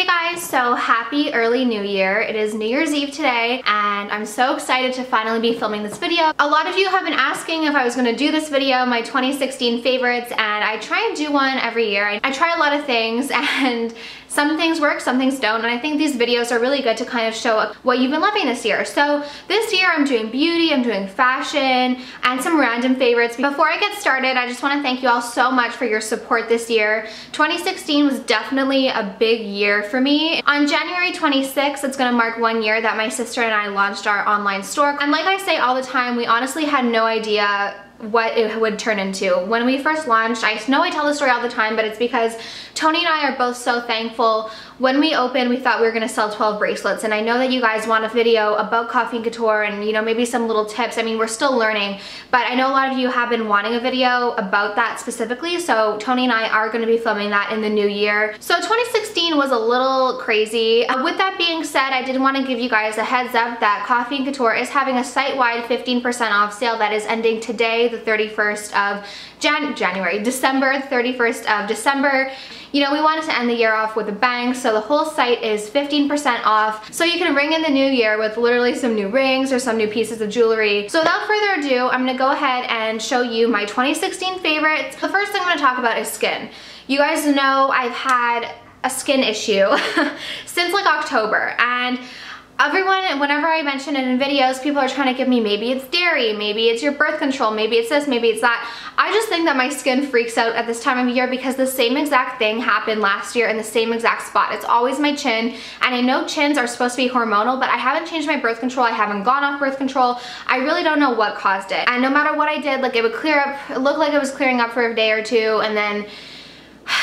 guys, so happy early new year. It is New Year's Eve today and I'm so excited to finally be filming this video. A lot of you have been asking if I was going to do this video, my 2016 favorites, and I try and do one every year. I try a lot of things and some things work, some things don't, and I think these videos are really good to kind of show what you've been loving this year. So this year I'm doing beauty, I'm doing fashion, and some random favorites. Before I get started, I just want to thank you all so much for your support this year. 2016 was definitely a big year for me. On January 26th, it's going to mark 1 year that my sister and I launched our online store. And like I say all the time, we honestly had no idea what it would turn into. When we first launched, I know I tell the story all the time, but it's because Tony and I are both so thankful. When we opened, we thought we were gonna sell 12 bracelets, and I know that you guys want a video about Coffee and Couture and, you know, maybe some little tips. I mean, we're still learning, but I know a lot of you have been wanting a video about that specifically, so Tony and I are gonna be filming that in the new year. So 2016 was a little crazy. With that being said, I did want to give you guys a heads up that Coffee and Couture is having a site-wide 15% off sale that is ending today, the 31st of December, the 31st of December. You know, we wanted to end the year off with a bang, so the whole site is 15% off. So you can ring in the new year with literally some new rings or some new pieces of jewelry. So without further ado, I'm gonna go ahead and show you my 2016 favorites. The first thing I'm gonna talk about is skin. You guys know I've had a skin issue since like October, and everyone, whenever I mention it in videos, people are trying to give me, maybe it's dairy, maybe it's your birth control, maybe it's this, maybe it's that. I just think that my skin freaks out at this time of year because the same exact thing happened last year in the same exact spot. It's always my chin, and I know chins are supposed to be hormonal, but I haven't changed my birth control. I haven't gone off birth control. I really don't know what caused it. And no matter what I did, like, it would clear up, it looked like it was clearing up for a day or two, and then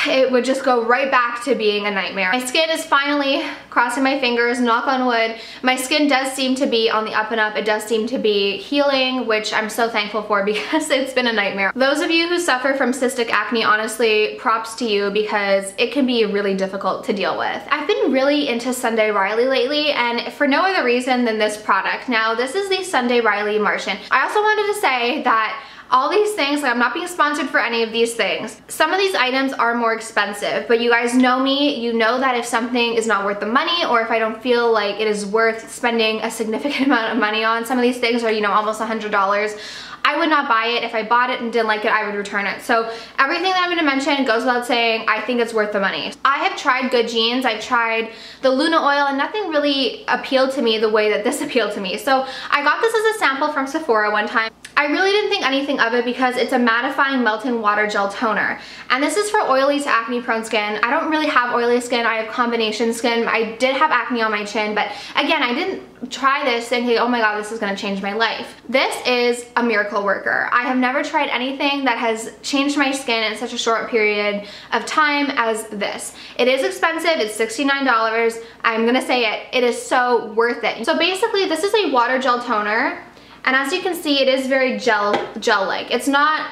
it would just go right back to being a nightmare. My skin is finally, crossing my fingers, knock on wood, my skin does seem to be on the up and up. It does seem to be healing, which I'm so thankful for because it's been a nightmare. Those of you who suffer from cystic acne, honestly, props to you because it can be really difficult to deal with. I've been really into Sunday Riley lately, and for no other reason than this product. Now, this is the Sunday Riley Martian. I also wanted to say that all these things, like, I'm not being sponsored for any of these things. Some of these items are more expensive, but you guys know me, you know that if something is not worth the money, or if I don't feel like it is worth spending a significant amount of money on, some of these things are, you know, almost $100, I would not buy it. If I bought it and didn't like it, I would return it. So everything that I'm gonna mention goes without saying, I think it's worth the money. I have tried good jeans, I've tried the Luna oil, and nothing really appealed to me the way that this appealed to me. So I got this as a sample from Sephora one time. I really didn't think anything of it because it's a mattifying melting water gel toner. And this is for oily to acne prone skin. I don't really have oily skin, I have combination skin. I did have acne on my chin, but again, I didn't try this thinking, oh my god, this is gonna change my life. This is a miracle worker. I have never tried anything that has changed my skin in such a short period of time as this. It is expensive, it's $69. I'm gonna say it, it is so worth it. So basically, this is a water gel toner. And as you can see, it is very gel-like. It's not,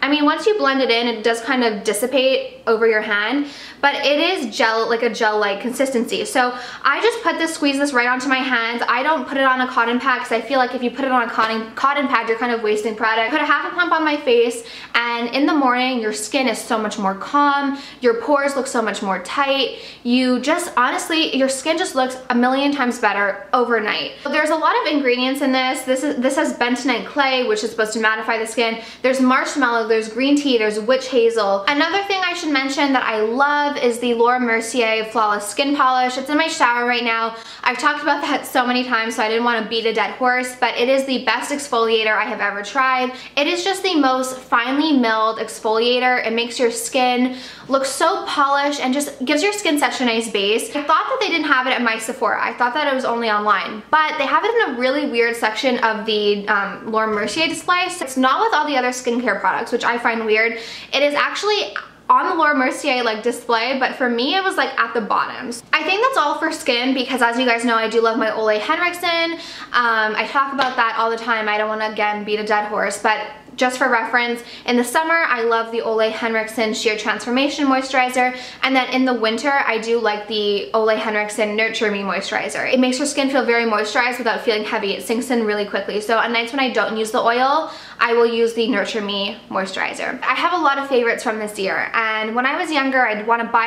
I mean, once you blend it in, it does kind of dissipate over your hand, but it is gel, like a gel-like consistency. So I just squeeze this right onto my hands. I don't put it on a cotton pad because I feel like if you put it on a cotton pad, you're kind of wasting product. Put a half a pump on my face, and in the morning, your skin is so much more calm. Your pores look so much more tight. You just, honestly, your skin just looks a million times better overnight. So there's a lot of ingredients in this. This has bentonite clay, which is supposed to mattify the skin. There's marshmallow, there's green tea, there's witch hazel. Another thing I should mention that I love is the Mercier Flawless Skin Polish. It's in my shower right now. I've talked about that so many times, so I didn't want to beat a dead horse, but it is the best exfoliator I have ever tried. It is just the most finely milled exfoliator. It makes your skin look so polished and just gives your skin such a nice base. I thought that they didn't have it at my Sephora. I thought that it was only online, but they have it in a really weird section of the Mercier display. So it's not with all the other skincare products, which I find weird. It is actually on the Mercier like display, but for me it was like at the bottoms. I think that's all for skin because, as you guys know, I do love my Ole Henriksen. I talk about that all the time. I don't want to again beat a dead horse, but just for reference, in the summer, I love the Ole Henriksen Sheer Transformation Moisturizer, and then in the winter, I do like the Ole Henriksen Nurture Me Moisturizer. It makes your skin feel very moisturized without feeling heavy. It sinks in really quickly. So on nights when I don't use the oil, I will use the Nurture Me moisturizer. I have a lot of favorites from this year, and when I was younger, I'd want to buy,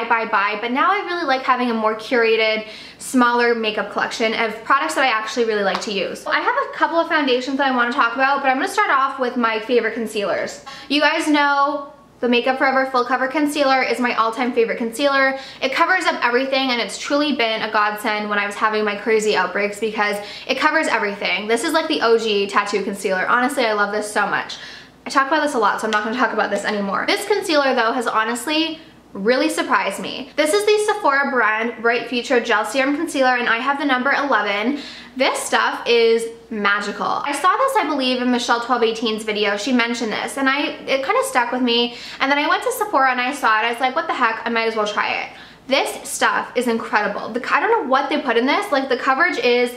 but now I really like having a more curated, smaller makeup collection of products that I actually really like to use. I have a couple of foundations that I want to talk about, but I'm going to start off with my favorite concealers. You guys know the Makeup Forever Full Cover Concealer is my all-time favorite concealer. It covers up everything, and it's truly been a godsend when I was having my crazy outbreaks because it covers everything. This is like the OG tattoo concealer. Honestly, I love this so much. I talk about this a lot, so I'm not going to talk about this anymore. This concealer, though, has honestly really surprised me. This is the Sephora brand Bright Future Gel Serum Concealer, and I have the number 11. This stuff is magical. I saw this, I believe, in Michelle 1218's video. She mentioned this, and it kind of stuck with me. And then I went to Sephora and I saw it. I was like, what the heck? I might as well try it. This stuff is incredible. I don't know what they put in this. Like, the coverage is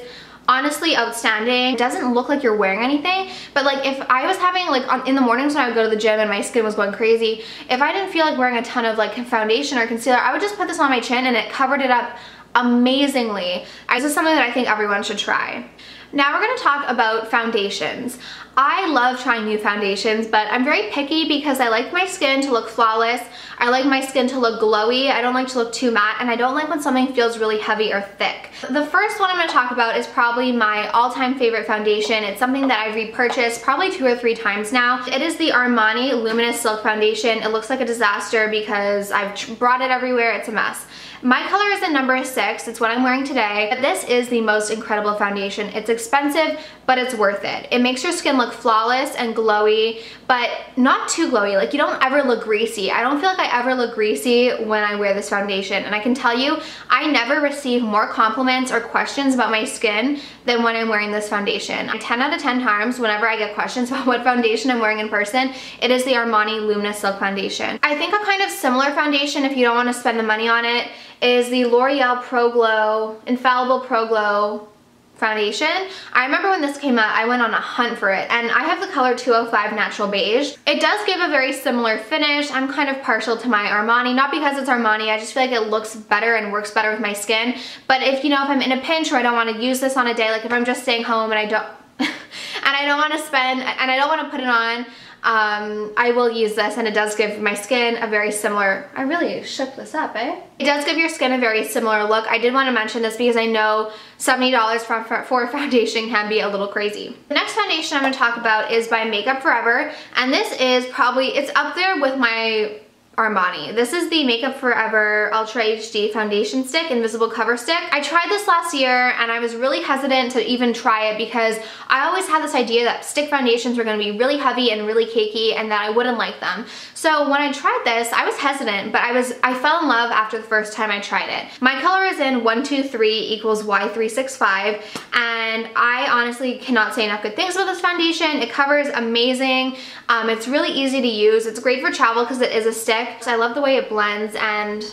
honestly outstanding. It doesn't look like you're wearing anything, but like if I was having like in the mornings when I would go to the gym and my skin was going crazy, if I didn't feel like wearing a ton of like foundation or concealer, I would just put this on my chin and it covered it up amazingly. This is something that I think everyone should try. Now we're going to talk about foundations. I love trying new foundations, but I'm very picky because I like my skin to look flawless. I like my skin to look glowy. I don't like to look too matte, and I don't like when something feels really heavy or thick. The first one I'm going to talk about is probably my all-time favorite foundation. It's something that I've repurchased probably 2 or 3 times now. It is the Armani Luminous Silk Foundation. It looks like a disaster because I've brought it everywhere. It's a mess. My color is in number 6. It's what I'm wearing today. But this is the most incredible foundation. It's expensive, but it's worth it. It makes your skin look flawless and glowy, but not too glowy. Like, you don't ever look greasy. I don't feel like I ever look greasy when I wear this foundation. And I can tell you, I never receive more compliments or questions about my skin than when I'm wearing this foundation. 10 out of 10 times, whenever I get questions about what foundation I'm wearing in person, it is the Armani Luminous Silk Foundation. I think a kind of similar foundation, if you don't want to spend the money on it, is the L'Oreal Pro Glow, Infallible Pro Glow foundation. I remember when this came out, I went on a hunt for it, and I have the color 205 Natural Beige. It does give a very similar finish. I'm kind of partial to my Armani, not because it's Armani, I just feel like it looks better and works better with my skin. But if, you know, if I'm in a pinch or I don't want to use this on a day, like if I'm just staying home and I don't want to spend, and I don't want to put it on, I will use this, and it does give my skin a very similar, I really shook this up, eh? It does give your skin a very similar look. I did want to mention this because I know $70 for a foundation can be a little crazy. The next foundation I'm going to talk about is by Makeup Forever, and this is probably, it's up there with my Armani. This is the Makeup Forever Ultra HD Foundation Stick, Invisible Cover Stick. I tried this last year and I was really hesitant to even try it because I always had this idea that stick foundations were going to be really heavy and really cakey and that I wouldn't like them. So when I tried this, I was hesitant, but I fell in love after the first time I tried it. My color is in 123 equals Y365, and I honestly cannot say enough good things about this foundation. It covers amazing. It's really easy to use. It's great for travel because it is a stick. So I love the way it blends, and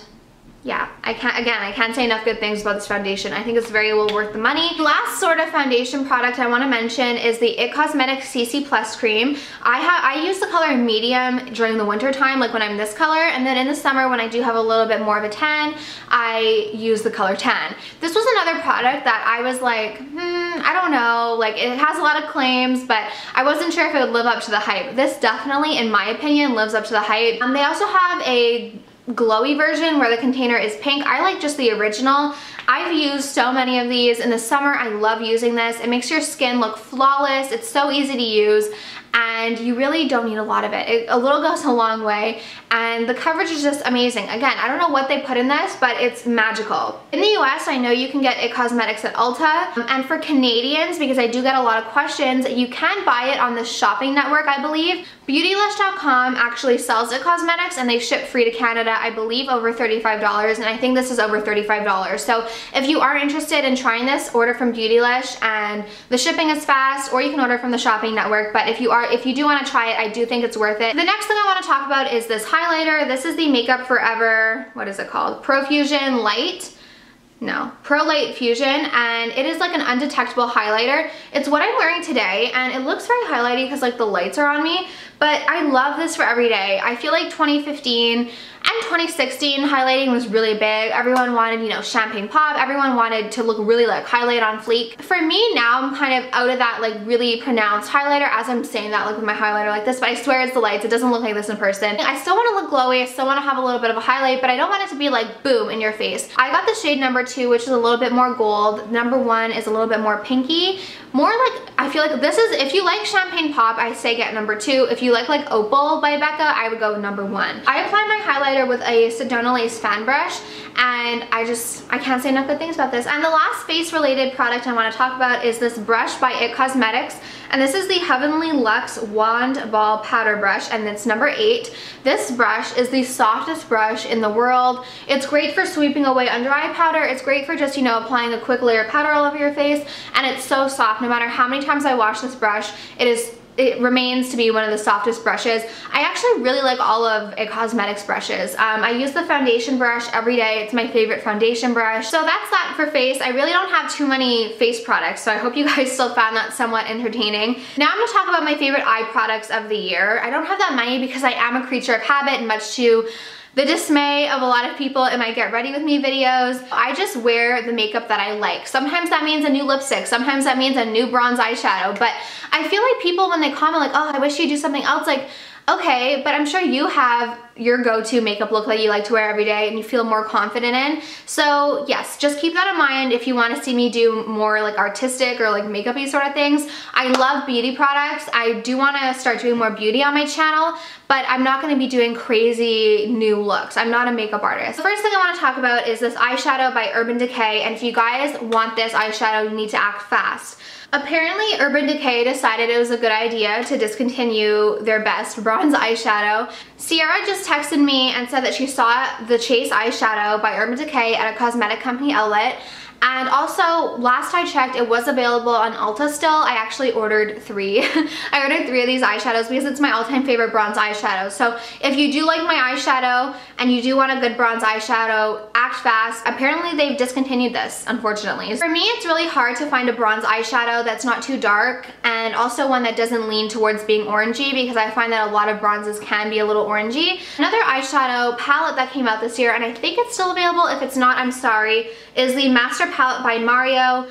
yeah, I can't say enough good things about this foundation. I think it's very well worth the money. Last sort of foundation product I want to mention is the IT Cosmetics CC Plus Cream. I use the color medium during the winter time, like when I'm this color, and then in the summer when I do have a little bit more of a tan, I use the color tan. This was another product that I was like, I don't know, like it has a lot of claims, but I wasn't sure if it would live up to the hype. This definitely, in my opinion, lives up to the hype. They also have a glowy version where the container is pink. I like just the original. I've used so many of these in the summer. I love using this. It makes your skin look flawless. It's so easy to use, and you really don't need a lot of it. A little goes a long way, and the coverage is just amazing. Again, I don't know what they put in this, but it's magical. In the US, I know you can get IT Cosmetics at Ulta, and for Canadians, because I do get a lot of questions, you can buy it on the shopping network, I believe. Beautylish.com actually sells IT Cosmetics, and they ship free to Canada, I believe over $35, and I think this is over $35. So if you are interested in trying this, order from Beautylish, and the shipping is fast, or you can order from the shopping network. But if you do want to try it, I do think it's worth it. The next thing I want to talk about is this highlighter. This is the Makeup Forever, what is it called? Profusion Light. No, Pro Light Fusion, and it is like an undetectable highlighter. It's what I'm wearing today, and it looks very highlighty because like the lights are on me, but I love this for every day. I feel like 2015 and 2016 highlighting was really big. Everyone wanted, you know, champagne pop. Everyone wanted to look really like highlight on fleek. For me now, I'm kind of out of that like really pronounced highlighter, as I'm saying that like with my highlighter like this, but I swear it's the lights. It doesn't look like this in person. I still want to look glowy. I still want to have a little bit of a highlight, but I don't want it to be like boom in your face. I got the shade number 2, which is a little bit more gold. Number 1 is a little bit more pinky. More like, I feel like this is, if you like champagne pop, I say get number 2. If you like Opal by Becca, I would go number 1. I applied my highlighter with a Sedona Lace fan brush, and I can't say enough good things about this. And the last face related product I want to talk about is this brush by IT Cosmetics, and this is the Heavenly Luxe Wand Ball Powder Brush, and it's number 8. This brush is the softest brush in the world. It's great for sweeping away under eye powder. It's great for just, you know, applying a quick layer of powder all over your face, and it's so soft. No matter how many times I wash this brush, it remains to be one of the softest brushes. I actually really like all of IT Cosmetics brushes. I use the foundation brush every day. It's my favorite foundation brush. So that's that for face. I really don't have too many face products, so I hope you guys still found that somewhat entertaining. Now I'm gonna talk about my favorite eye products of the year. I don't have that many because I am a creature of habit, and much to the dismay of a lot of people in my get ready with me videos, I just wear the makeup that I like. Sometimes that means a new lipstick, sometimes that means a new bronze eyeshadow, but I feel like people, when they comment like, oh, I wish you'd do something else, like, okay, but I'm sure you have your go-to makeup look that you like to wear every day and you feel more confident in. So yes, just keep that in mind if you want to see me do more like artistic or like makeup-y sort of things. I love beauty products. I do want to start doing more beauty on my channel, but I'm not going to be doing crazy new looks. I'm not a makeup artist. The first thing I want to talk about is this eyeshadow by Urban Decay, and if you guys want this eyeshadow, you need to act fast. Apparently, Urban Decay decided it was a good idea to discontinue their best bronze eyeshadow. Sierra just texted me and said that she saw the Chase eyeshadow by Urban Decay at a cosmetic company outlet. And also, last I checked, it was available on Ulta still. I actually ordered 3. I ordered 3 of these eyeshadows because it's my all-time favorite bronze eyeshadow. So if you do like my eyeshadow and you do want a good bronze eyeshadow, act fast. Apparently they've discontinued this, unfortunately. For me, it's really hard to find a bronze eyeshadow that's not too dark, and also one that doesn't lean towards being orangey, because I find that a lot of bronzes can be a little orangey. Another eyeshadow palette that came out this year, and I think it's still available. If it's not, I'm sorry, is the Master Palette by Mario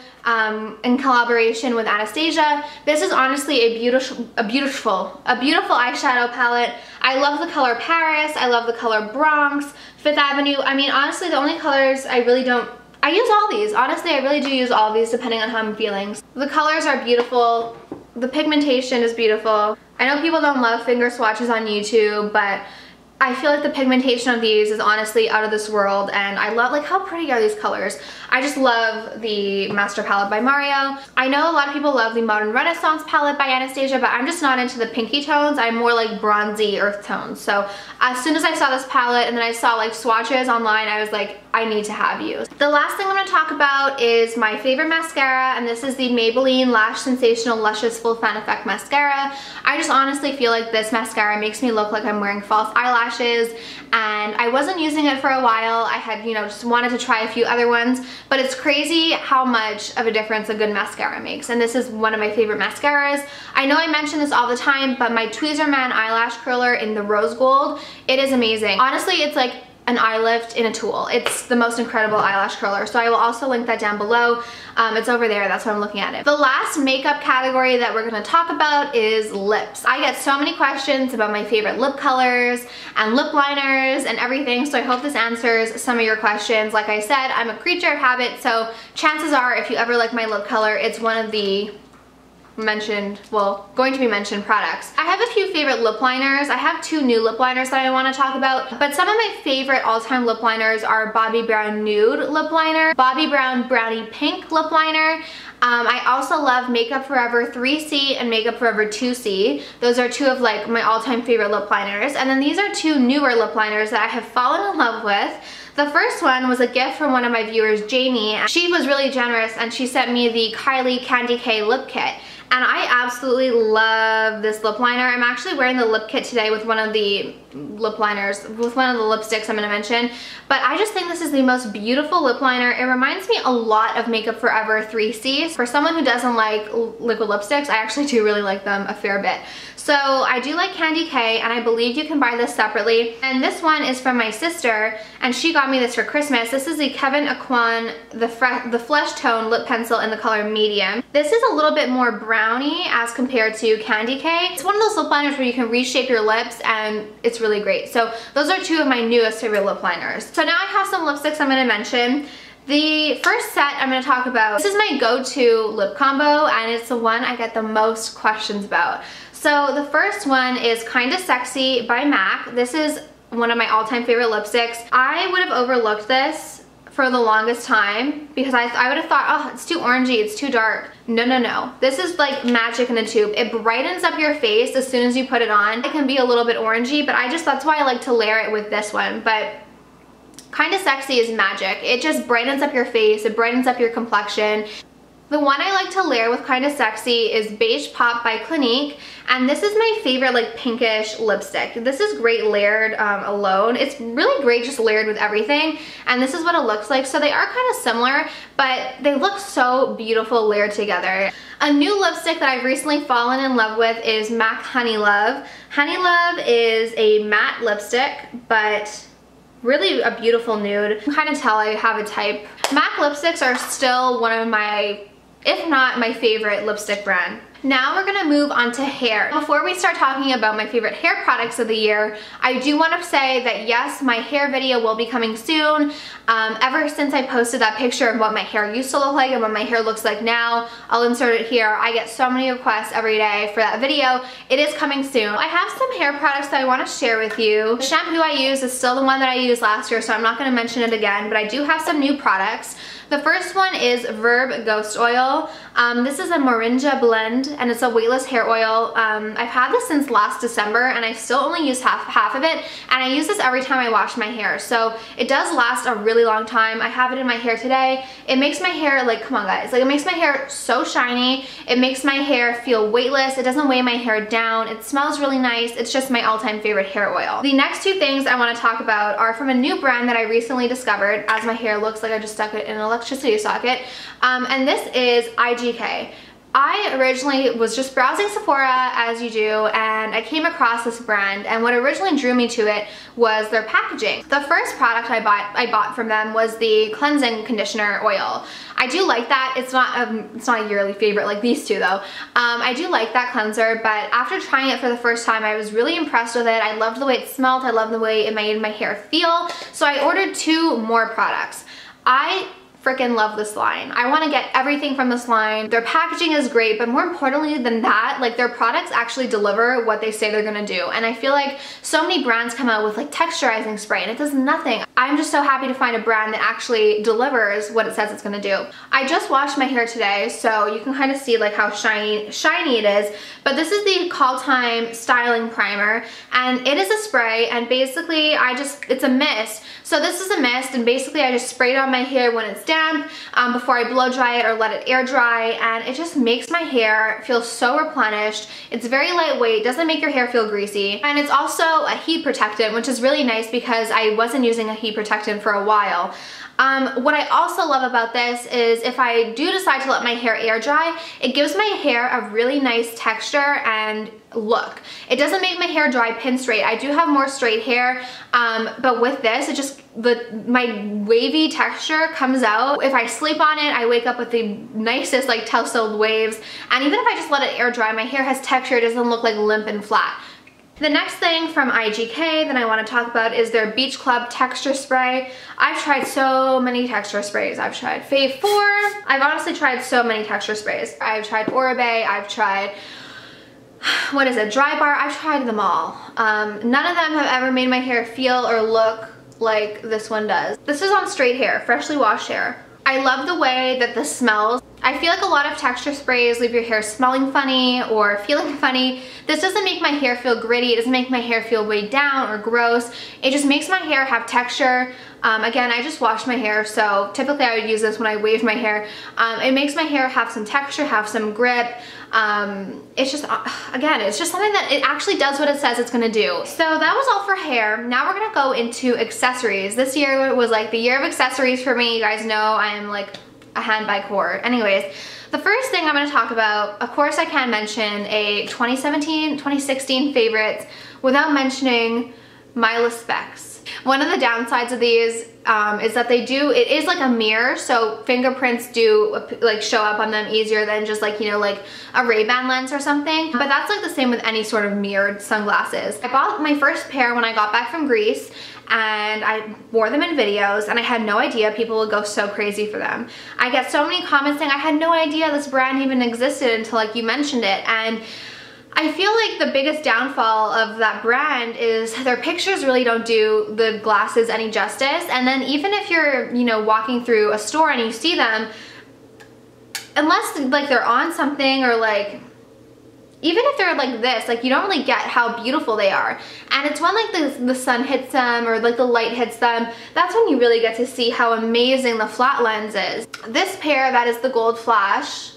in collaboration with Anastasia. This is honestly a beautiful eyeshadow palette. I love the color Paris. I love the color Bronx, Fifth Avenue. I mean, honestly, the only colors I use all these. Honestly, I really do use all these depending on how I'm feeling. The colors are beautiful. The pigmentation is beautiful. I know people don't love finger swatches on YouTube, but I feel like the pigmentation of these is honestly out of this world, and I love, like, how pretty are these colors? I just love the Master Palette by Mario. I know a lot of people love the Modern Renaissance palette by Anastasia, but I'm just not into the pinky tones. I'm more like bronzy earth tones. So as soon as I saw this palette and then I saw like swatches online, I was like, I need to have you. The last thing I'm gonna talk about is my favorite mascara, and this is the Maybelline Lash Sensational Luscious Full Fan Effect Mascara. I just honestly feel like this mascara makes me look like I'm wearing false eyelashes, and I wasn't using it for a while. I had, you know, just wanted to try a few other ones, but it's crazy how much of a difference a good mascara makes, and this is one of my favorite mascaras. I know I mention this all the time, but my Tweezerman eyelash curler in the rose gold, it is amazing. Honestly, it's like an eye lift in a tool. It's the most incredible eyelash curler, so I will also link that down below. It's over there, that's why I'm looking at it. The last makeup category that we're gonna talk about is lips. I get so many questions about my favorite lip colors and lip liners and everything, so I hope this answers some of your questions. Like I said, I'm a creature of habit, so chances are if you ever like my lip color, it's one of the going to be mentioned products. I have a few favorite lip liners. I have 2 new lip liners that I want to talk about, but some of my favorite all-time lip liners are Bobbi Brown Nude Lip Liner, Bobbi Brown Brownie Pink Lip Liner. I also love Makeup Forever 3C and Makeup Forever 2C. Those are 2 of like my all-time favorite lip liners. And then these are 2 newer lip liners that I have fallen in love with. The first one was a gift from one of my viewers, Jamie. She was really generous and she sent me the Kylie Candy K Lip Kit. and I absolutely love this lip liner. I'm actually wearing the lip kit today with one of the lip liners, with one of the lipsticks I'm going to mention, but I just think this is the most beautiful lip liner. It reminds me a lot of Makeup Forever 3Cs. For someone who doesn't like liquid lipsticks, I actually do really like them a fair bit. So I do like Candy K, and I believe you can buy this separately. And this one is from my sister, and she got me this for Christmas. This is the Kevin Aquan, the Flesh Tone Lip Pencil in the color Medium. This is a little bit more browny as compared to Candy K. It's one of those lip liners where you can reshape your lips, and it's really great. So those are two of my newest favorite lip liners. So now I have some lipsticks I'm going to mention. The first set I'm going to talk about, this is my go-to lip combo, and it's the one I get the most questions about. So the first one is Kinda Sexy by MAC. This is one of my all-time favorite lipsticks. I would have overlooked this for the longest time because I would have thought, oh, it's too orangey, it's too dark. No, no, no. This is like magic in a tube. It brightens up your face as soon as you put it on. It can be a little bit orangey, but that's why I like to layer it with this one. But Kinda Sexy is magic. It just brightens up your face, it brightens up your complexion. The one I like to layer with Kinda Sexy is Beige Pop by Clinique, and this is my favorite like pinkish lipstick. This is great layered alone. It's really great just layered with everything, and this is what it looks like. So they are kind of similar, but they look so beautiful layered together. A new lipstick that I've recently fallen in love with is MAC Honey Love. Honey Love is a matte lipstick, but really a beautiful nude. You can kind of tell I have a type. MAC lipsticks are still one of my, if not my favorite lipstick brand. Now we're gonna move on to hair. Before we start talking about my favorite hair products of the year, I do want to say that yes, my hair video will be coming soon. Ever since I posted that picture of what my hair used to look like and what my hair looks like now, I'll insert it here. I get so many requests every day for that video. It is coming soon. I have some hair products that I want to share with you. The shampoo I use is still the one that I used last year, so I'm not going to mention it again, but I do have some new products. The first one is Verb Ghost Oil. This is a Moringa blend, and it's a weightless hair oil. I've had this since last December, and I still only use half of it, and I use this every time I wash my hair, so it does last a really long time. I have it in my hair today. It makes my hair, like, come on guys, like it makes my hair so shiny. It makes my hair feel weightless. It doesn't weigh my hair down. It smells really nice. It's just my all-time favorite hair oil. The next two things I want to talk about are from a new brand that I recently discovered, as my hair looks like I just stuck it in an electricity socket, and this is IGK. I originally was just browsing Sephora, as you do, and I came across this brand, and what originally drew me to it was their packaging. The first product I bought from them was the cleansing conditioner oil. I do like that. It's not a yearly favorite like these two though. I do like that cleanser, but after trying it for the first time, I was really impressed with it. I loved the way it smelled. I loved the way it made my hair feel. So I ordered 2 more products. I freaking love this line. I want to get everything from this line. Their packaging is great, but more importantly than that, like their products actually deliver what they say they're gonna do. And I feel like so many brands come out with like texturizing spray and it does nothing. I'm just so happy to find a brand that actually delivers what it says it's gonna do. I just washed my hair today, so you can kind of see like how shiny it is. But this is the Call Time Styling Primer, and it is a spray, and basically it's a mist. So this is a mist, and basically I just spray it on my hair when it's damp before I blow dry it or let it air dry, and it just makes my hair feel so replenished. It's very lightweight, doesn't make your hair feel greasy, and it's also a heat protectant, which is really nice because I wasn't using a heat protectant for a while. What I also love about this is if I do decide to let my hair air dry, it gives my hair a really nice texture and look. It doesn't make my hair dry pin straight. I do have more straight hair, but with this, it just, my wavy texture comes out. If I sleep on it, I wake up with the nicest like tousled waves, and even if I just let it air dry, my hair has texture. It doesn't look like limp and flat. The next thing from IGK that I want to talk about is their Beach Club Texture Spray. I've tried so many texture sprays. I've tried Fave 4. I've honestly tried so many texture sprays. I've tried Oribe. I've tried, what is it, Dry Bar. I've tried them all. None of them have ever made my hair feel or look like this one does. This is on straight hair, freshly washed hair. I love the way that this smells. I feel like a lot of texture sprays leave your hair smelling funny or feeling funny. This doesn't make my hair feel gritty. It doesn't make my hair feel weighed down or gross. It just makes my hair have texture. Again, I just washed my hair, so typically I would use this when I waved my hair. It makes my hair have some texture, have some grip. It's just, again, it's just something that it actually does what it says it's gonna do. So that was all for hair. Now we're gonna go into accessories. This year was like the year of accessories for me. You guys know I am like a handbag whore. Anyways, the first thing I'm gonna talk about, of course I can't mention a 2017, 2016 favorites without mentioning my Luxe specs. One of the downsides of these is that it is like a mirror, so fingerprints do like show up on them easier than just like, you know, like a Ray-Ban lens or something. But that's like the same with any sort of mirrored sunglasses. I bought my first pair when I got back from Greece, and I wore them in videos, and I had no idea people would go so crazy for them. I get so many comments saying I had no idea this brand even existed until like you mentioned it, and I feel like the biggest downfall of that brand is their pictures really don't do the glasses any justice. And then even if you're, you know, walking through a store and you see them, unless like they're on something, or like, even if they're like this, like you don't really get how beautiful they are. And it's when like the sun hits them, or like the light hits them, that's when you really get to see how amazing the flat lens is. This pair, that is the Gold Flash.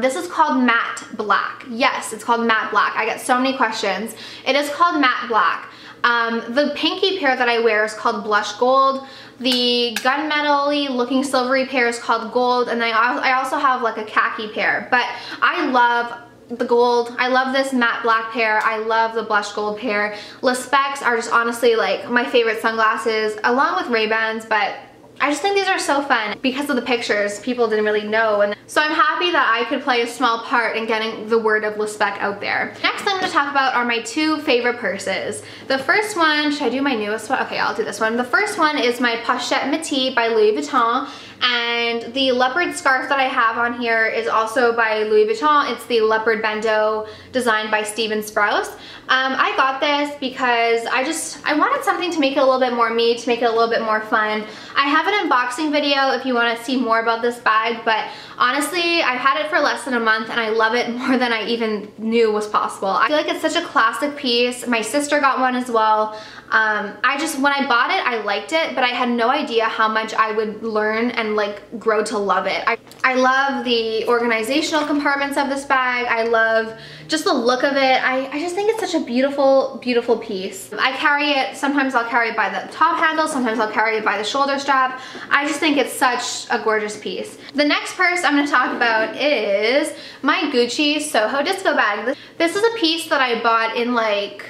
This is called matte black. Yes, it's called matte black. I get so many questions. It is called matte black. The pinky pair that I wear is called blush gold. The gunmetal-y looking silvery pair is called gold, and I also have like a khaki pair. But I love the gold. I love this matte black pair. I love the blush gold pair. Luxe specs are just honestly like my favorite sunglasses, along with Ray-Bans, but I just think these are so fun because of the pictures. People didn't really know, and so I'm happy that I could play a small part in getting the word of Luxe spec out there. Next thing I'm going to talk about are my two favorite purses. The first one, should I do my newest one? Okay, I'll do this one. The first one is my Pochette Métis by Louis Vuitton, and the leopard scarf that I have on here is also by Louis Vuitton. It's the leopard bandeau designed by Steven Sprouse. I got this because I wanted something to make it a little bit more me, to make it a little bit more fun. I have an unboxing video if you want to see more about this bag, but honestly, I've had it for less than a month and I love it more than I even knew was possible. I feel like it's such a classic piece. My sister got one as well. When I bought it, I liked it, but I had no idea how much I would learn and like grow to love it. I love the organizational compartments of this bag. I love just the look of it. I just think it's such a beautiful, beautiful piece. I carry it, sometimes I'll carry it by the top handle, sometimes I'll carry it by the shoulder strap. I just think it's such a gorgeous piece. The next purse I'm going to talk about is my Gucci Soho Disco bag. This is a piece that I bought in like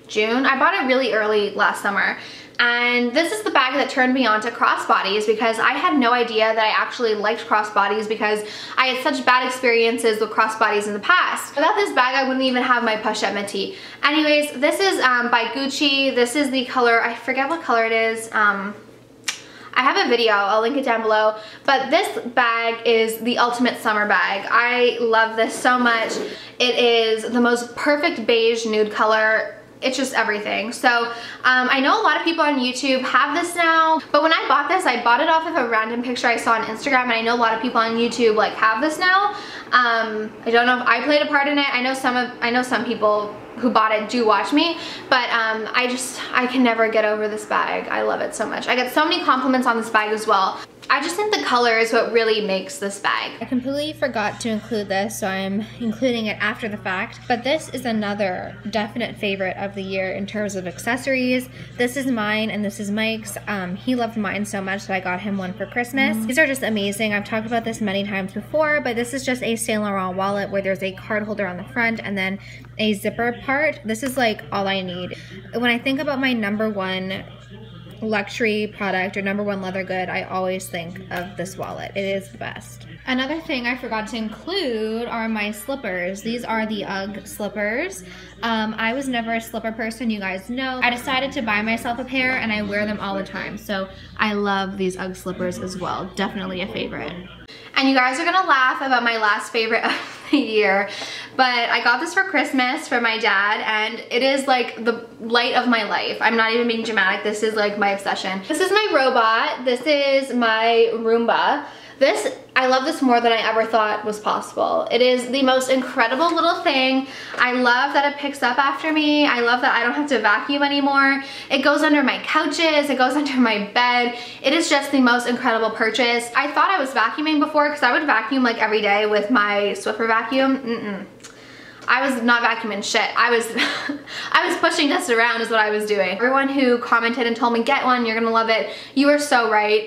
June. I bought it really early last summer, and this is the bag that turned me on to crossbodies, because I had no idea that I actually liked crossbodies because I had such bad experiences with crossbodies in the past. Without this bag, I wouldn't even have my Pochette Métis. Anyways, this is by Gucci. This is the color, I forget what color it is. I have a video, I'll link it down below, but this bag is the ultimate summer bag. I love this so much. It is the most perfect beige nude color. It's just everything. So I know a lot of people on YouTube have this now, but when I bought this, I bought it off of a random picture I saw on Instagram, and I know a lot of people on YouTube like have this now. I don't know if I played a part in it. I know some people who bought it do watch me, but I can never get over this bag. I love it so much. I get so many compliments on this bag as well. I just think the color is what really makes this bag. I completely forgot to include this, so I'm including it after the fact. But this is another definite favorite of the year in terms of accessories. This is mine and this is Mike's. He loved mine so much that I got him one for Christmas. These are just amazing. I've talked about this many times before, but this is just a Saint Laurent wallet where there's a card holder on the front and then a zipper part. This is like all I need. When I think about my #1 luxury product or #1 leather good, I always think of this wallet. It is the best. Another thing I forgot to include are my slippers. These are the UGG slippers. I was never a slipper person, you guys know. I decided to buy myself a pair and I wear them all the time. So I love these UGG slippers as well. Definitely a favorite. And you guys are gonna laugh about my last favorite of the year, but I got this for Christmas for my dad, and it is like the light of my life. I'm not even being dramatic. This is like my obsession. This is my robot. This is my Roomba. This, I love this more than I ever thought was possible. It is the most incredible little thing. I love that it picks up after me. I love that I don't have to vacuum anymore. It goes under my couches, it goes under my bed. It is just the most incredible purchase. I thought I was vacuuming before because I would vacuum like every day with my Swiffer vacuum. I was not vacuuming shit. I was pushing dust around is what I was doing. Everyone who commented and told me, get one, you're gonna love it. You are so right.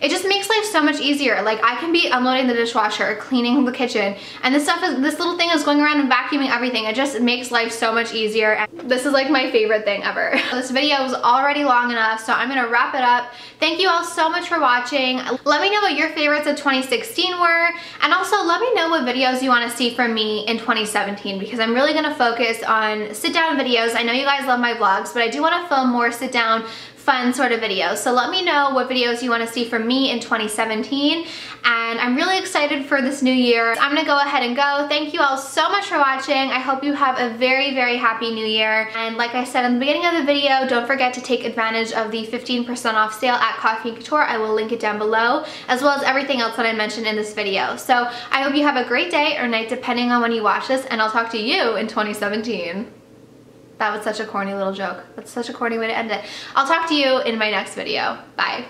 It just makes life so much easier. Like I can be unloading the dishwasher or cleaning the kitchen and this little thing is going around and vacuuming everything. It just makes life so much easier. And this is like my favorite thing ever. This video was already long enough, so I'm gonna wrap it up. Thank you all so much for watching. Let me know what your favorites of 2016 were, and also let me know what videos you wanna see from me in 2017 because I'm really gonna focus on sit down videos. I know you guys love my vlogs, but I do wanna film more sit down fun sort of videos. So let me know what videos you want to see from me in 2017, and I'm really excited for this new year. I'm gonna go ahead and go. Thank you all so much for watching. I hope you have a very, very happy new year. And like I said in the beginning of the video, don't forget to take advantage of the 15% off sale at Coffee and Couture. I will link it down below, as well as everything else that I mentioned in this video. So I hope you have a great day or night depending on when you watch this, and I'll talk to you in 2017. That was such a corny little joke. That's such a corny way to end it. I'll talk to you in my next video. Bye.